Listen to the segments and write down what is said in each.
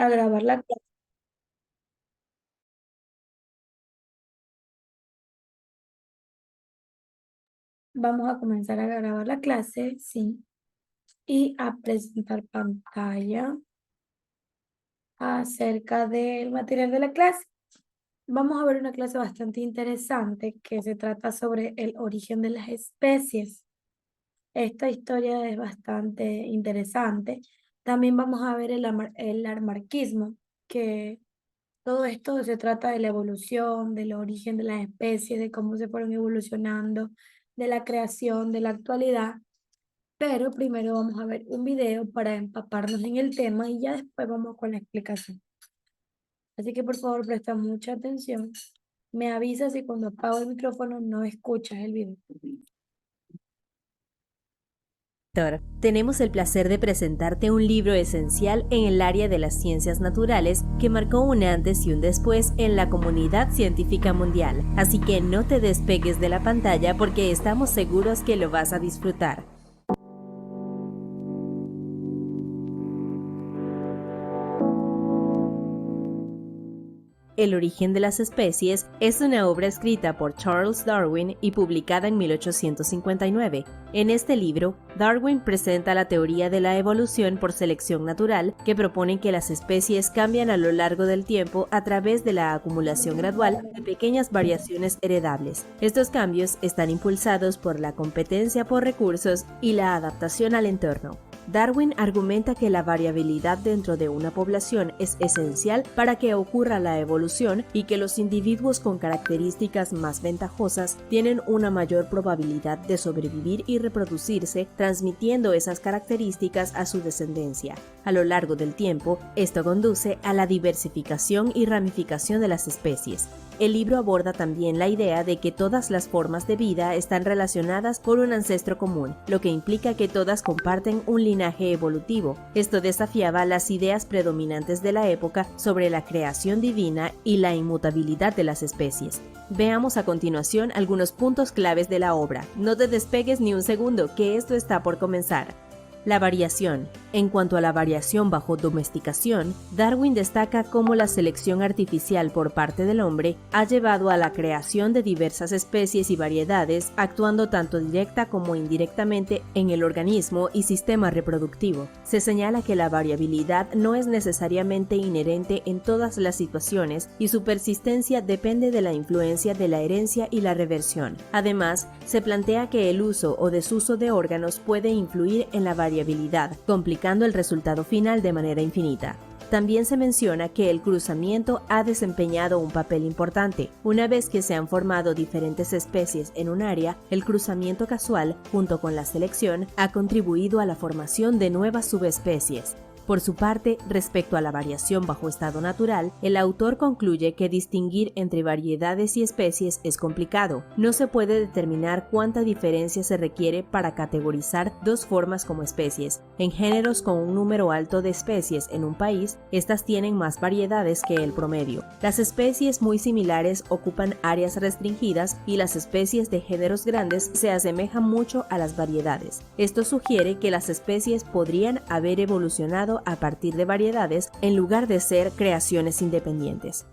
A grabar la clase. Vamos a comenzar a grabar la clase, sí, y a presentar pantalla acerca del material de la clase. Vamos a ver una clase bastante interesante que se trata sobre el origen de las especies. Esta historia es bastante interesante. También vamos a ver el lamarquismo, que todo esto se trata de la evolución, del origen de las especies, de cómo se fueron evolucionando, de la creación, de la actualidad. Pero primero vamos a ver un video para empaparnos en el tema y ya después vamos con la explicación. Así que por favor presta mucha atención. Me avisas si cuando apago el micrófono no escuchas el video. Tenemos el placer de presentarte un libro esencial en el área de las ciencias naturales que marcó un antes y un después en la comunidad científica mundial. Así que no te despegues de la pantalla porque estamos seguros que lo vas a disfrutar. El origen de las especies es una obra escrita por Charles Darwin y publicada en 1859. En este libro, Darwin presenta la teoría de la evolución por selección natural, que propone que las especies cambian a lo largo del tiempo a través de la acumulación gradual de pequeñas variaciones heredables. Estos cambios están impulsados por la competencia por recursos y la adaptación al entorno. Darwin argumenta que la variabilidad dentro de una población es esencial para que ocurra la evolución y que los individuos con características más ventajosas tienen una mayor probabilidad de sobrevivir y reproducirse, transmitiendo esas características a su descendencia. A lo largo del tiempo, esto conduce a la diversificación y ramificación de las especies. El libro aborda también la idea de que todas las formas de vida están relacionadas por un ancestro común, lo que implica que todas comparten un linaje evolutivo. Esto desafiaba las ideas predominantes de la época sobre la creación divina y la inmutabilidad de las especies. Veamos a continuación algunos puntos claves de la obra. No te despegues ni un segundo, que esto está por comenzar. La variación. En cuanto a la variación bajo domesticación, Darwin destaca cómo la selección artificial por parte del hombre ha llevado a la creación de diversas especies y variedades, actuando tanto directa como indirectamente en el organismo y sistema reproductivo. Se señala que la variabilidad no es necesariamente inherente en todas las situaciones y su persistencia depende de la influencia de la herencia y la reversión. Además, se plantea que el uso o desuso de órganos puede influir en la variabilidad, complicando el resultado final de manera infinita. También se menciona que el cruzamiento ha desempeñado un papel importante. Una vez que se han formado diferentes especies en un área, el cruzamiento casual, junto con la selección, ha contribuido a la formación de nuevas subespecies. Por su parte, respecto a la variación bajo estado natural, el autor concluye que distinguir entre variedades y especies es complicado. No se puede determinar cuánta diferencia se requiere para categorizar dos formas como especies. En géneros con un número alto de especies en un país, estas tienen más variedades que el promedio. Las especies muy similares ocupan áreas restringidas y las especies de géneros grandes se asemejan mucho a las variedades. Esto sugiere que las especies podrían haber evolucionado a partir de variedades en lugar de ser creaciones independientes.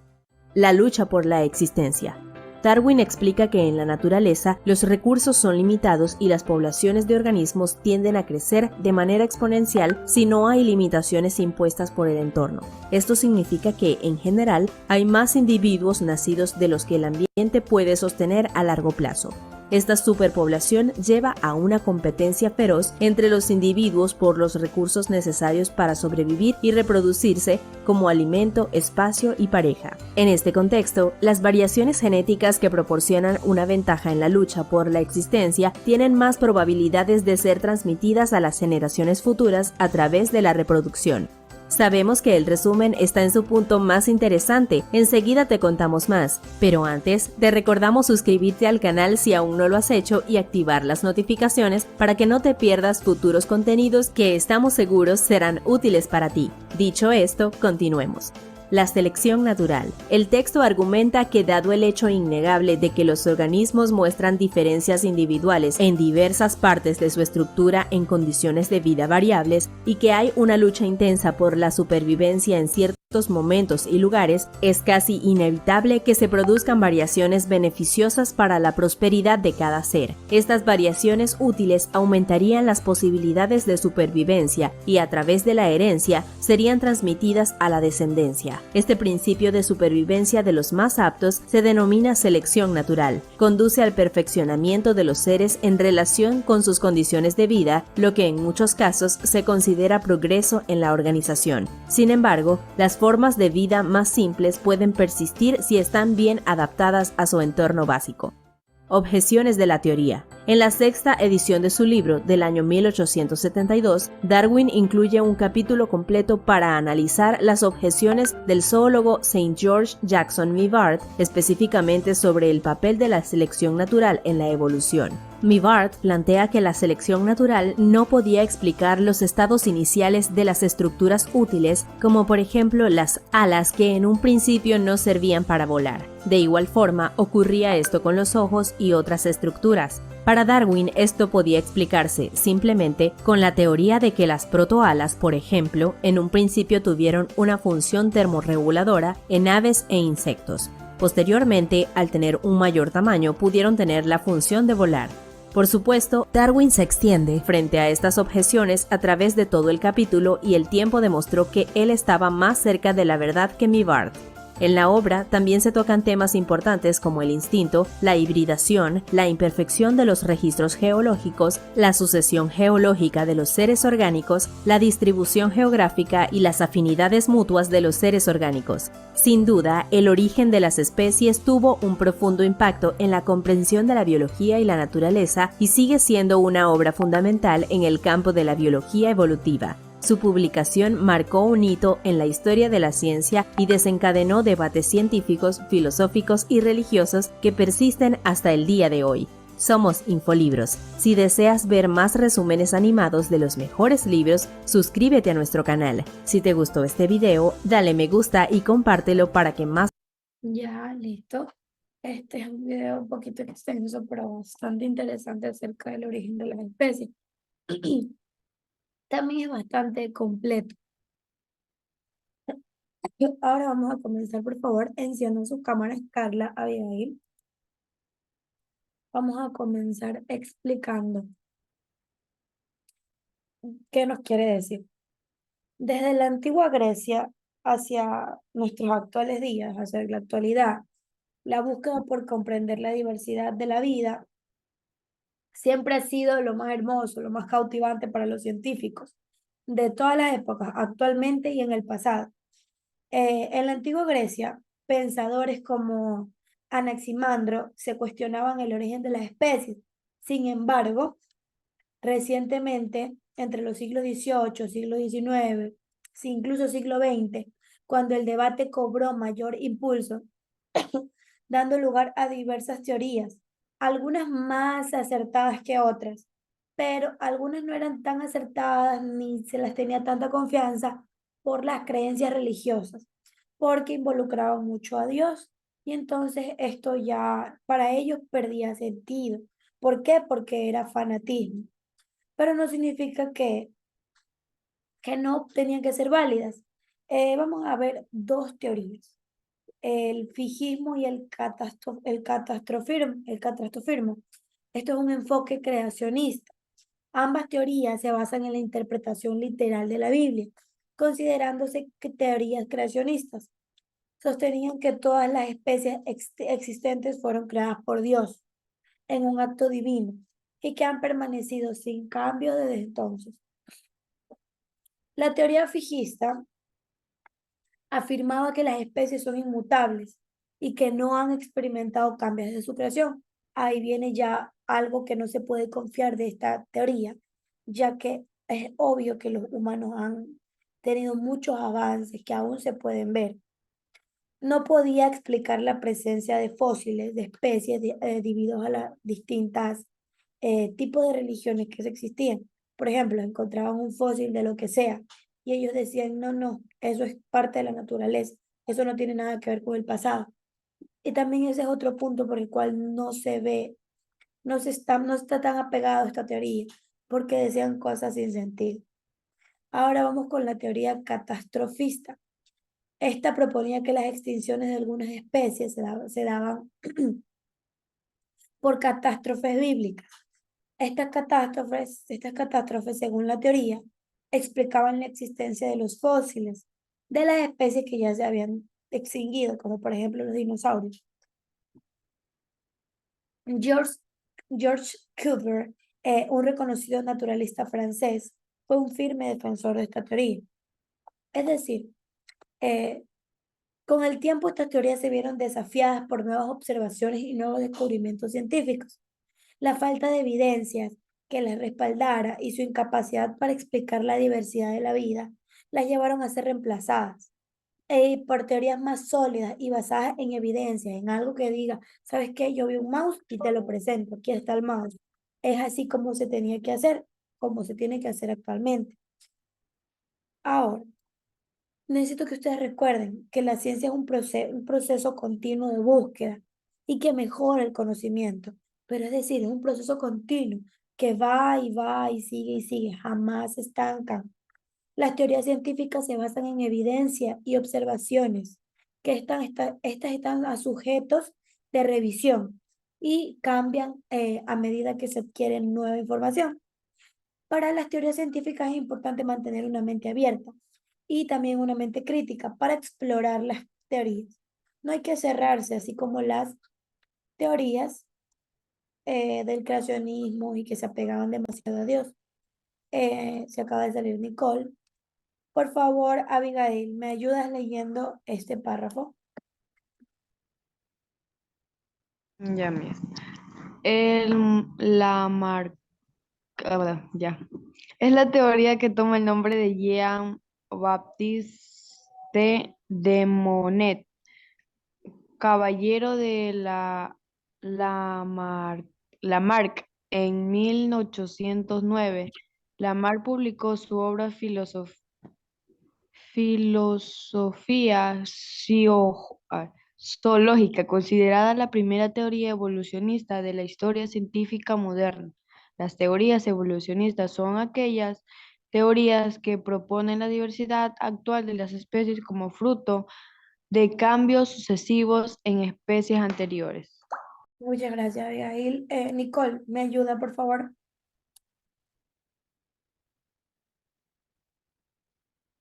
La lucha por la existencia. Darwin explica que en la naturaleza los recursos son limitados y las poblaciones de organismos tienden a crecer de manera exponencial si no hay limitaciones impuestas por el entorno. Esto significa que, en general, hay más individuos nacidos de los que el ambiente puede sostener a largo plazo. Esta superpoblación lleva a una competencia feroz entre los individuos por los recursos necesarios para sobrevivir y reproducirse, como alimento, espacio y pareja. En este contexto, las variaciones genéticas que proporcionan una ventaja en la lucha por la existencia tienen más probabilidades de ser transmitidas a las generaciones futuras a través de la reproducción. Sabemos que el resumen está en su punto más interesante, enseguida te contamos más, pero antes te recordamos suscribirte al canal si aún no lo has hecho y activar las notificaciones para que no te pierdas futuros contenidos que estamos seguros serán útiles para ti. Dicho esto, continuemos. La selección natural. El texto argumenta que dado el hecho innegable de que los organismos muestran diferencias individuales en diversas partes de su estructura en condiciones de vida variables y que hay una lucha intensa por la supervivencia en ciertos momentos y lugares, es casi inevitable que se produzcan variaciones beneficiosas para la prosperidad de cada ser. Estas variaciones útiles aumentarían las posibilidades de supervivencia y a través de la herencia serían transmitidas a la descendencia. Este principio de supervivencia de los más aptos se denomina selección natural. Conduce al perfeccionamiento de los seres en relación con sus condiciones de vida, lo que en muchos casos se considera progreso en la organización. Sin embargo, las formas de vida más simples pueden persistir si están bien adaptadas a su entorno básico. Objeciones de la teoría. En la sexta edición de su libro del año 1872, Darwin incluye un capítulo completo para analizar las objeciones del zoólogo Saint George Jackson Mivart, específicamente sobre el papel de la selección natural en la evolución. Mivart plantea que la selección natural no podía explicar los estados iniciales de las estructuras útiles, como por ejemplo las alas que en un principio no servían para volar. De igual forma, ocurría esto con los ojos y otras estructuras. Para Darwin, esto podía explicarse simplemente con la teoría de que las protoalas, por ejemplo, en un principio tuvieron una función termorreguladora en aves e insectos. Posteriormente, al tener un mayor tamaño, pudieron tener la función de volar. Por supuesto, Darwin se extiende frente a estas objeciones a través de todo el capítulo y el tiempo demostró que él estaba más cerca de la verdad que Mivart. En la obra también se tocan temas importantes como el instinto, la hibridación, la imperfección de los registros geológicos, la sucesión geológica de los seres orgánicos, la distribución geográfica y las afinidades mutuas de los seres orgánicos. Sin duda, el origen de las especies tuvo un profundo impacto en la comprensión de la biología y la naturaleza y sigue siendo una obra fundamental en el campo de la biología evolutiva. Su publicación marcó un hito en la historia de la ciencia y desencadenó debates científicos, filosóficos y religiosos que persisten hasta el día de hoy. Somos Infolibros. Si deseas ver más resúmenes animados de los mejores libros, suscríbete a nuestro canal. Si te gustó este video, dale me gusta y compártelo para que más... Ya, listo. Este es un video un poquito extenso, pero bastante interesante acerca del origen de las especies. También es bastante completo. Ahora vamos a comenzar, por favor, enciendan sus cámaras, Carla, Abigail. Vamos a comenzar explicando qué nos quiere decir. Desde la antigua Grecia hacia nuestros actuales días, hacia la actualidad, la búsqueda por comprender la diversidad de la vida siempre ha sido lo más hermoso, lo más cautivante para los científicos de todas las épocas, actualmente y en el pasado. En la antigua Grecia, pensadores como Anaximandro se cuestionaban el origen de las especies. Sin embargo, recientemente, entre los siglos XVIII, siglo XIX, incluso siglo XX, cuando el debate cobró mayor impulso, dando lugar a diversas teorías, algunas más acertadas que otras, pero algunas no eran tan acertadas ni se las tenía tanta confianza por las creencias religiosas, porque involucraban mucho a Dios y entonces esto ya para ellos perdía sentido. ¿Por qué? Porque era fanatismo, pero no significa que no tenían que ser válidas. Vamos a ver dos teorías, el fijismo y el catastrofismo. Esto es un enfoque creacionista. Ambas teorías se basan en la interpretación literal de la Biblia, considerándose que teorías creacionistas. Sostenían que todas las especies existentes fueron creadas por Dios en un acto divino y que han permanecido sin cambio desde entonces. La teoría fijista afirmaba que las especies son inmutables y que no han experimentado cambios de su creación. Ahí viene ya algo que no se puede confiar de esta teoría, ya que es obvio que los humanos han tenido muchos avances que aún se pueden ver. No podía explicar la presencia de fósiles de especies debido a las distintas tipos de religiones que existían. Por ejemplo, encontraban un fósil de lo que sea y ellos decían, no, no, eso es parte de la naturaleza. Eso no tiene nada que ver con el pasado. Y también ese es otro punto por el cual no está tan apegado a esta teoría, porque decían cosas sin sentido. Ahora vamos con la teoría catastrofista. Esta proponía que las extinciones de algunas especies se daban por catástrofes bíblicas. Estas catástrofes, según la teoría, explicaban la existencia de los fósiles de las especies que ya se habían extinguido, como por ejemplo los dinosaurios. George, George Cuvier, un reconocido naturalista francés, fue un firme defensor de esta teoría. Es decir, eh, con el tiempo estas teorías se vieron desafiadas por nuevas observaciones y nuevos descubrimientos científicos. La falta de evidencias que las respaldara y su incapacidad para explicar la diversidad de la vida las llevaron a ser reemplazadas por teorías más sólidas y basadas en evidencias, en algo que diga, ¿sabes qué? Yo vi un mouse y te lo presento, aquí está el mouse. Es así como se tenía que hacer, como se tiene que hacer actualmente. Ahora, necesito que ustedes recuerden que la ciencia es un proceso continuo de búsqueda y que mejora el conocimiento, pero es decir, es un proceso continuo que va y sigue, jamás se estancan. Las teorías científicas se basan en evidencia y observaciones, que estas están a sujetos de revisión y cambian a medida que se adquiere nueva información. Para las teorías científicas es importante mantener una mente abierta y también una mente crítica para explorar las teorías. No hay que cerrarse, así como las teorías del creacionismo y que se apegaban demasiado a Dios. Se acaba de salir Nicole. Por favor, Abigail, ¿me ayudas leyendo este párrafo? Ya, Mies. La marca, ya. Es la teoría que toma el nombre de Jean-Baptiste de Monnet, caballero de la Lamarck en 1809. Lamarck publicó su obra Filosofía zoológica, considerada la primera teoría evolucionista de la historia científica moderna. Las teorías evolucionistas son aquellas teorías que proponen la diversidad actual de las especies como fruto de cambios sucesivos en especies anteriores. Muchas gracias, Abigail. Nicole, ¿me ayuda, por favor?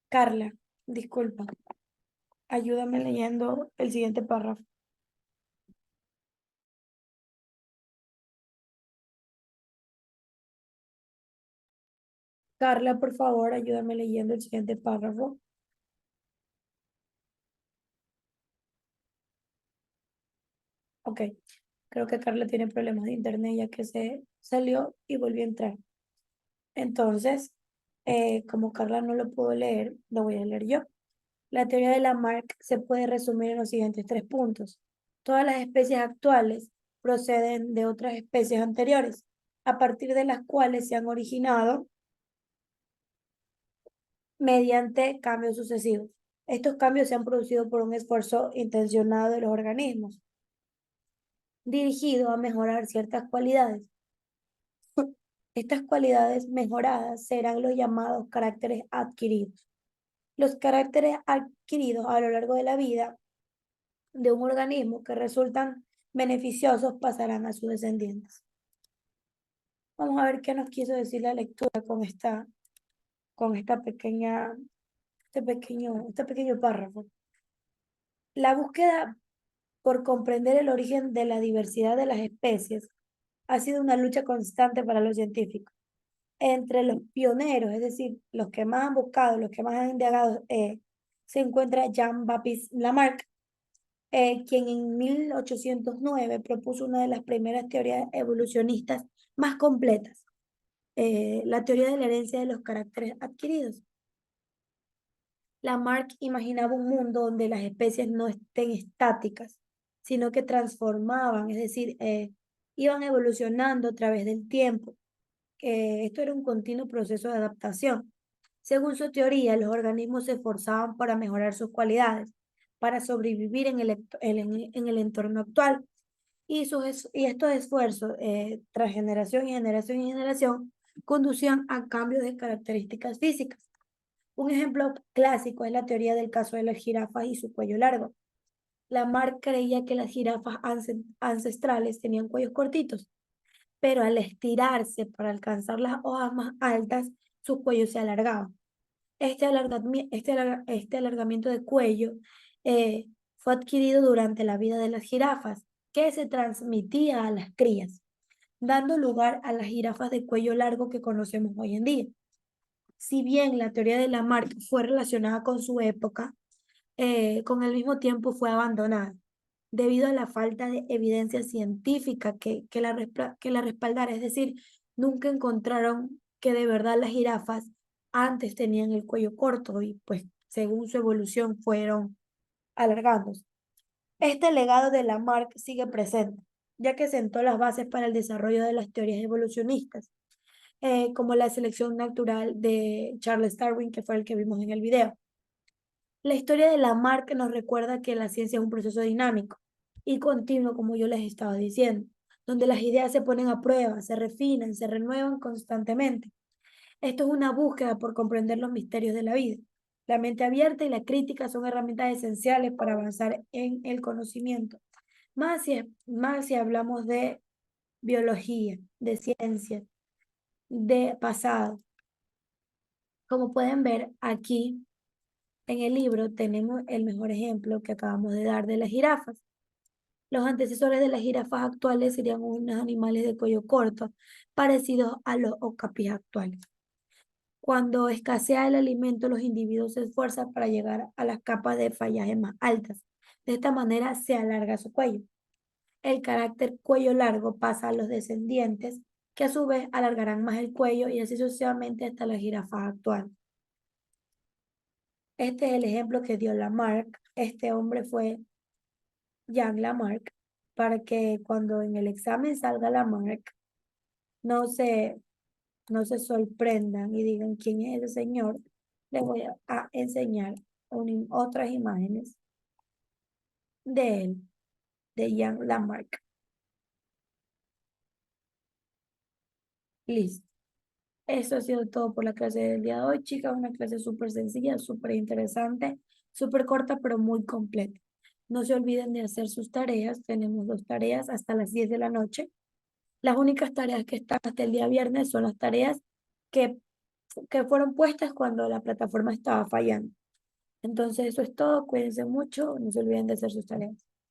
Carla, disculpa. Ayúdame leyendo el siguiente párrafo. Carla, por favor, ayúdame leyendo el siguiente párrafo. Ok, creo que Carla tiene problemas de internet ya que se salió y volvió a entrar. Entonces, como Carla no lo puedo leer, lo voy a leer yo. La teoría de Lamarck se puede resumir en los siguientes tres puntos. Todas las especies actuales proceden de otras especies anteriores, a partir de las cuales se han originado mediante cambios sucesivos. Estos cambios se han producido por un esfuerzo intencionado de los organismos, dirigido a mejorar ciertas cualidades. Estas cualidades mejoradas serán los llamados caracteres adquiridos. Los caracteres adquiridos a lo largo de la vida de un organismo que resultan beneficiosos pasarán a sus descendientes. Vamos a ver qué nos quiso decir la lectura con esta pequeña, este pequeño párrafo. La búsqueda por comprender el origen de la diversidad de las especies ha sido una lucha constante para los científicos. Entre los pioneros, es decir, los que más han buscado, los que más han indagado, se encuentra Jean-Baptiste Lamarck, quien en 1809 propuso una de las primeras teorías evolucionistas más completas, la teoría de la herencia de los caracteres adquiridos. Lamarck imaginaba un mundo donde las especies no estén estáticas, sino que transformaban, es decir, iban evolucionando a través del tiempo. Esto era un continuo proceso de adaptación. Según su teoría, los organismos se esforzaban para mejorar sus cualidades, para sobrevivir en en el entorno actual. Y estos esfuerzos, tras generación y generación y generación, conducían a cambios de características físicas. Un ejemplo clásico es la teoría del caso de las jirafas y su cuello largo. Lamarck creía que las jirafas ancestrales tenían cuellos cortitos, pero al estirarse para alcanzar las hojas más altas, su cuello se alargaba. Este alargamiento de cuello fue adquirido durante la vida de las jirafas, que se transmitía a las crías, dando lugar a las jirafas de cuello largo que conocemos hoy en día. Si bien la teoría de Lamarck fue relacionada con su época, con el mismo tiempo fue abandonada, debido a la falta de evidencia científica que la respaldara. Es decir, nunca encontraron que de verdad las jirafas antes tenían el cuello corto y pues según su evolución fueron alargándose. Este legado de Lamarck sigue presente, ya que sentó las bases para el desarrollo de las teorías evolucionistas, como la selección natural de Charles Darwin, que fue el que vimos en el video. La historia de Lamarck nos recuerda que la ciencia es un proceso dinámico y continuo, como yo les estaba diciendo, donde las ideas se ponen a prueba, se refinan, se renuevan constantemente. Esto es una búsqueda por comprender los misterios de la vida. La mente abierta y la crítica son herramientas esenciales para avanzar en el conocimiento, más si hablamos de biología, de ciencia, de pasado. Como pueden ver aquí en el libro tenemos el mejor ejemplo que acabamos de dar de las jirafas. Los antecesores de las jirafas actuales serían unos animales de cuello corto, parecidos a los okapis actuales. Cuando escasea el alimento, los individuos se esfuerzan para llegar a las capas de follaje más altas. De esta manera se alarga su cuello. El carácter cuello largo pasa a los descendientes, que a su vez alargarán más el cuello y así sucesivamente hasta la jirafa actual. Este es el ejemplo que dio Lamarck. Este hombre fue Jean Lamarck, para que cuando en el examen salga Lamarck, no se, no se sorprendan y digan quién es ese señor. Les voy a enseñar otras imágenes de él, de Jean Lamarck. Listo. Eso ha sido todo por la clase del día de hoy, chicas. Una clase súper sencilla, súper interesante, súper corta, pero muy completa. No se olviden de hacer sus tareas. Tenemos 2 tareas hasta las 10 de la noche. Las únicas tareas que están hasta el día viernes son las tareas que, que fueron puestas cuando la plataforma estaba fallando. Entonces, eso es todo. Cuídense mucho. No se olviden de hacer sus tareas.